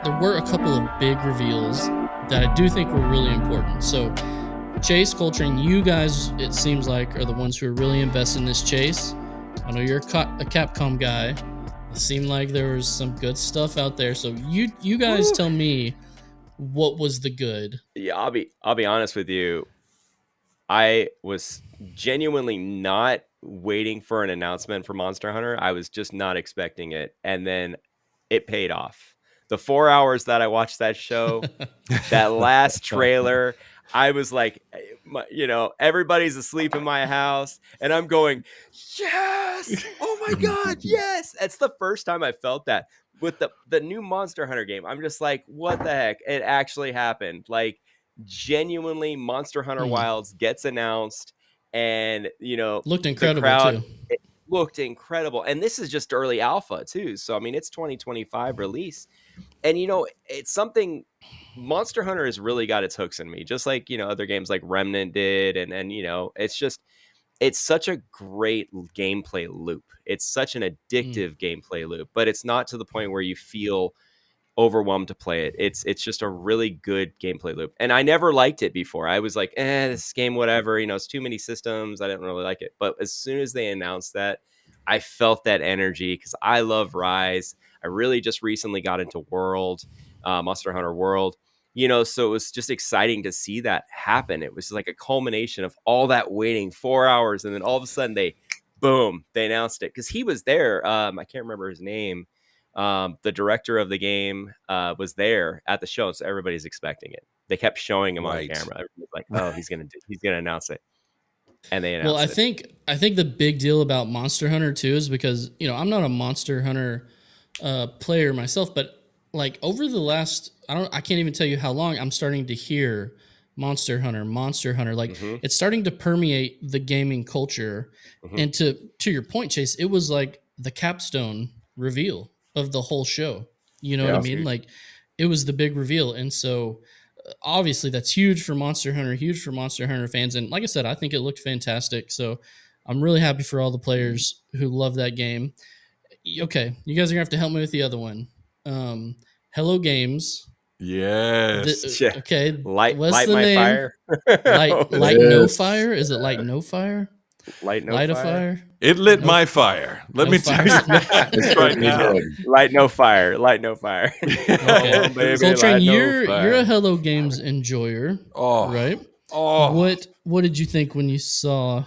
there were a couple of big reveals that I do think were really important. So, Chase, Coltrane, you guys, it seems like, are the ones who are really invested in this chase. I know you're a Capcom guy. It seemed like there was some good stuff out there. So you guys Woo. tell me what was the good. Yeah, I'll be honest with you. I was genuinely not waiting for an announcement for Monster Hunter. I was just not expecting it, and then it paid off. The 4 hours that I watched that show, that last trailer, I was like, everybody's asleep in my house, and I'm going, yes! Oh my God, yes! That's the first time I felt that with the new Monster Hunter game. I'm just like, what the heck? It actually happened. Like, genuinely, Monster Hunter Wilds gets announced, and Looked the incredible crowd. too. It looked incredible, and this is just early alpha too. So I mean, it's 2025 release. And it's something. Monster Hunter has really got its hooks in me, just like other games like Remnant did, and it's such a great gameplay loop. It's such an addictive gameplay loop, but it's not to the point where you feel overwhelmed to play it. It's just a really good gameplay loop, and I never liked it before. I was like, this game, whatever. It's too many systems. I didn't really like it. But as soon as they announced that, I felt that energy because I love Rise. I really just recently got into Monster Hunter World. So it was just exciting to see that happen. It was like a culmination of all that waiting, 4 hours, and then all of a sudden they announced it because he was there. I can't remember his name. The director of the game was there at the show, so everybody's expecting it. They kept showing him on camera. Everybody's like, "Oh, he's gonna announce it," and they Well, announced it. I think the big deal about Monster Hunter too is because I'm not a Monster Hunter player myself, but like over the last I can't even tell you how long I'm starting to hear Monster Hunter. Like it's starting to permeate the gaming culture. And to your point, Chase, it was like the capstone reveal of the whole show. You know what I mean? Like it was the big reveal, and so obviously that's huge for Monster Hunter fans. And like I said, I think it looked fantastic. So I'm really happy for all the players who love that game. Okay, you guys are gonna have to help me with the other one. Hello Games. Yes. Okay, light what's the my name? fire. Light no fire. Is it light no fire? Light no Light a fire. fire. It lit No- my fire. Let no me tell fire. you right now. Light no fire. Light no fire. Okay, Oh, baby, Coltrane, light no you're fire. a Hello Games enjoyer, Oh, right? oh. What did you think when you saw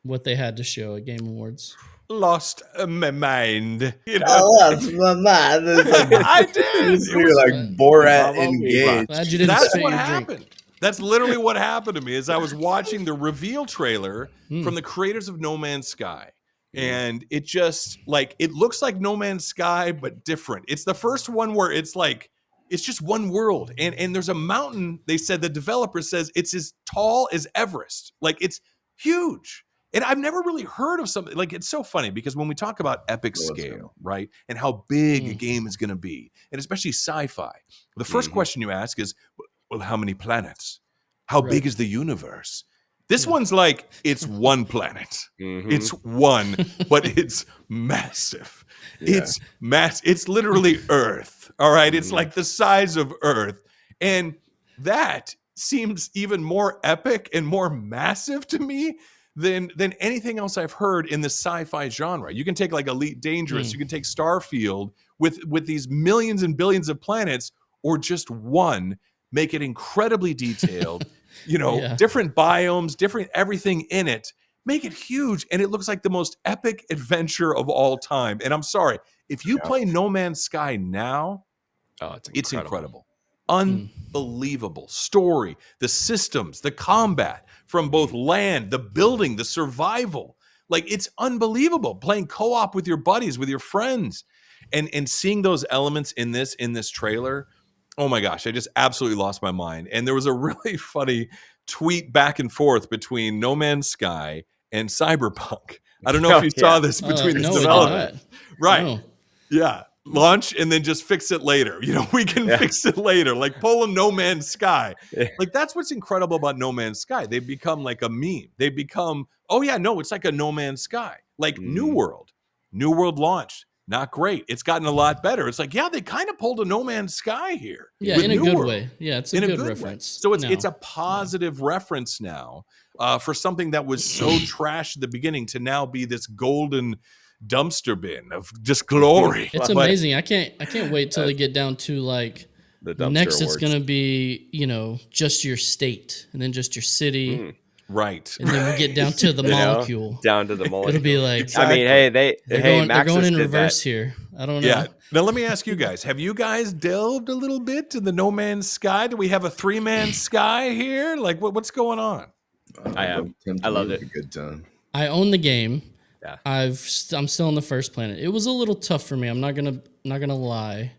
what they had to show at Game Awards? Lost my mind. I lost my mind. I did. It was like Borat engaged. Glad you didn't That's spit what your happened. drink. That's literally what happened to me as I was watching the reveal trailer from the creators of No Man's Sky. And it just it looks like No Man's Sky, but different. It's the first one where it's like, it's just one world. And there's a mountain. They said, the developer says it's as tall as Everest. Like it's huge. And I've never really heard of something like, it's so funny because when we talk about epic scale, right? And how big a game is going to be, and especially sci-fi, the first question you ask is, well, how many planets? How big is the universe? This one's like, it's one planet. It's one, but it's massive. It's It's literally Earth. All right. It's like the size of Earth. And that seems even more epic and more massive to me than anything else I've heard in the sci-fi genre. You can take like Elite Dangerous, you can take Starfield with these millions and billions of planets, or just one, make it incredibly detailed, different biomes, different everything in it, make it huge. And it looks like the most epic adventure of all time. And I'm sorry, if you play No Man's Sky now, it's incredible. Unbelievable story, the systems, the combat from both land, the building, the survival. Like it's unbelievable playing co-op with your buddies, with your friends, and seeing those elements in this trailer. Oh my gosh, I just absolutely lost my mind. And there was a really funny tweet back and forth between No Man's Sky and Cyberpunk. I don't know if you saw this between these developers. Right. No. Yeah. Launch and then just fix it later. We can fix it later. Like pull a No Man's Sky. Like that's what's incredible about No Man's Sky. They become like a meme. They become, oh yeah, no, it's like a No Man's Sky. Like New World launched. not great. It's gotten a lot better. It's like, yeah, they kind of pulled a No Man's Sky here. Yeah, with in a New good World. way. Yeah, it's a In good way. reference. So it's a positive reference now for something that was so trash at the beginning to now be this golden dumpster bin of just glory. It's amazing. I can't wait till they get down to like The dumpster next. It's awards. gonna be just your state, and then just your city, right? And then we'll get down to the molecule. Down to the molecule. It'll be like I mean, hey, they're Maxis going in did reverse that. here. I don't know. Yeah. Now let me ask you guys: have you guys delved a little bit in the No Man's Sky? Do we have a 3-man sky here? Like, what's going on? I have. I loved it. A good time. I own the game. Yeah. I'm still on the first planet. It was a little tough for me. I'm not gonna lie.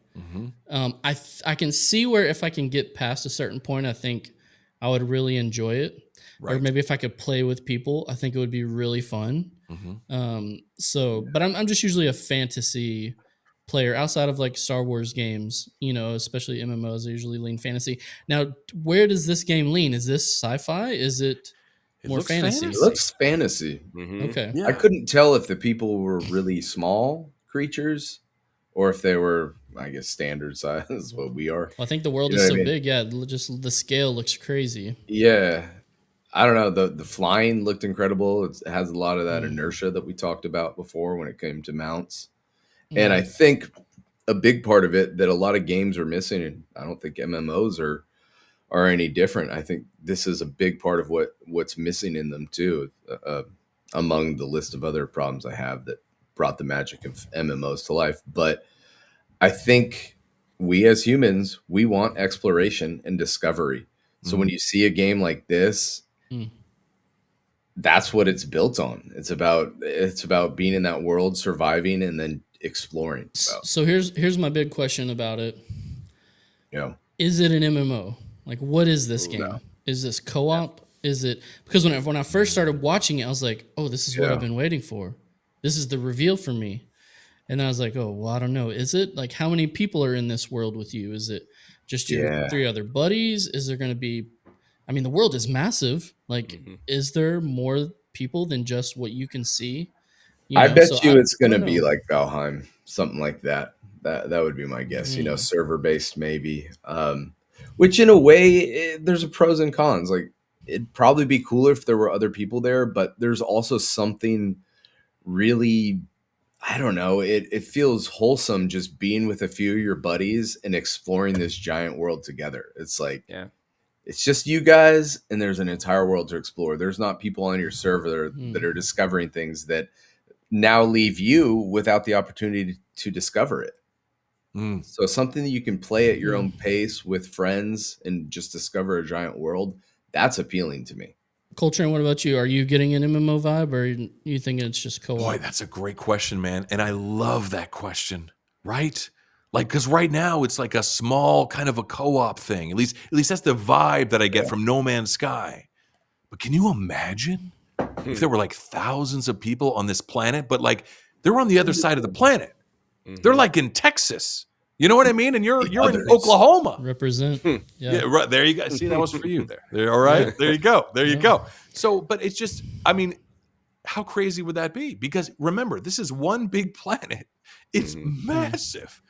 I can see where if I can get past a certain point, I think I would really enjoy it. Or maybe if I could play with people, I think it would be really fun. But I'm just usually a fantasy player outside of like Star Wars games, especially MMOs. I usually lean fantasy. Now, where does this game lean? Is this sci-fi? Is it more fantasy? It looks fantasy. Okay. Yeah. I couldn't tell if the people were really small creatures or if they were, I guess, standard size, what we are. Well, I think the world is so big. Yeah, just the scale looks crazy. Yeah. I don't know. The flying looked incredible. It has a lot of that inertia that we talked about before when it came to mounts. And I think a big part of it that a lot of games are missing, and I don't think MMOs are any different. I think this is a big part of what's missing in them too, among the list of other problems I have that brought the magic of MMOs to life. But I think we as humans, we want exploration and discovery. So when you see a game like this, that's what it's built on. It's about being in that world, surviving, and then exploring. So here's my big question about it. Yeah. Is it an MMO? Like, what is this game? No. Is this co-op? Yeah. Is it because when I first started watching it, I was like, oh, this is what I've been waiting for. This is the reveal for me. And I was like, oh, well, I don't know. Is it like how many people are in this world with you? Is it just your 3 other buddies? Is there going to be? I mean, the world is massive. Like, is there more people than just what you can see? I bet it's going to be like Valheim, something like that. That would be my guess. Server based maybe. Which in a way, there's a pros and cons. Like, it'd probably be cooler if there were other people there, but there's also something really, I don't know. It feels wholesome just being with a few of your buddies and exploring this giant world together. It's like, it's just you guys, and there's an entire world to explore. There's not people on your server that are discovering things that now leave you without the opportunity to discover it. So something that you can play at your own pace with friends and just discover a giant world, that's appealing to me. Coltrane, what about you? Are you getting an MMO vibe, or are you thinking it's just co-op? Boy, that's a great question, man. And I love that question, right? Like, because right now it's like a small kind of a co-op thing. At least that's the vibe that I get from No Man's Sky. But can you imagine if there were like thousands of people on this planet, but like they're on the other side of the planet? They're like in Texas. You know what I mean? And you're in Oklahoma. Represent. Yeah, right. There you go. See, that was for you there. All right. There you go. There you go. So, but it's just, I mean, how crazy would that be? Because remember, this is one big planet. It's massive.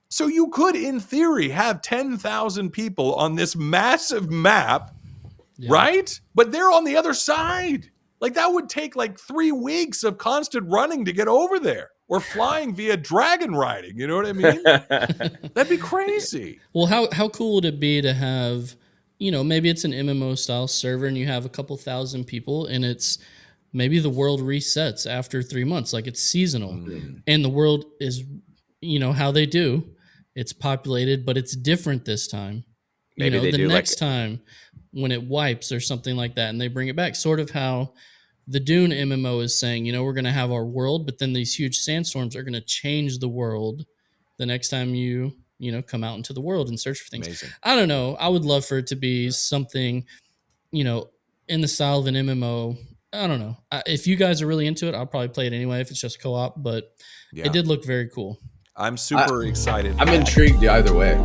So you could, in theory, have 10,000 people on this massive map, right? But they're on the other side. Like, that would take like 3 weeks of constant running to get over there. Or flying via dragon riding, you know what I mean? That'd be crazy. Well, how cool would it be to have, maybe it's an MMO style server and you have a couple thousand people and it's maybe the world resets after 3 months, like it's seasonal. And the world is, how they do. It's populated, but it's different this time. Maybe they the do next time when it wipes or something like that and they bring it back, sort of how the Dune MMO is saying, we're going to have our world, but then these huge sandstorms are going to change the world the next time you come out into the world and search for things. Amazing. I don't know. I would love for it to be something, in the style of an MMO. I don't know. If you guys are really into it, I'll probably play it anyway if it's just co-op, but it did look very cool. I'm super excited. I'm intrigued either way.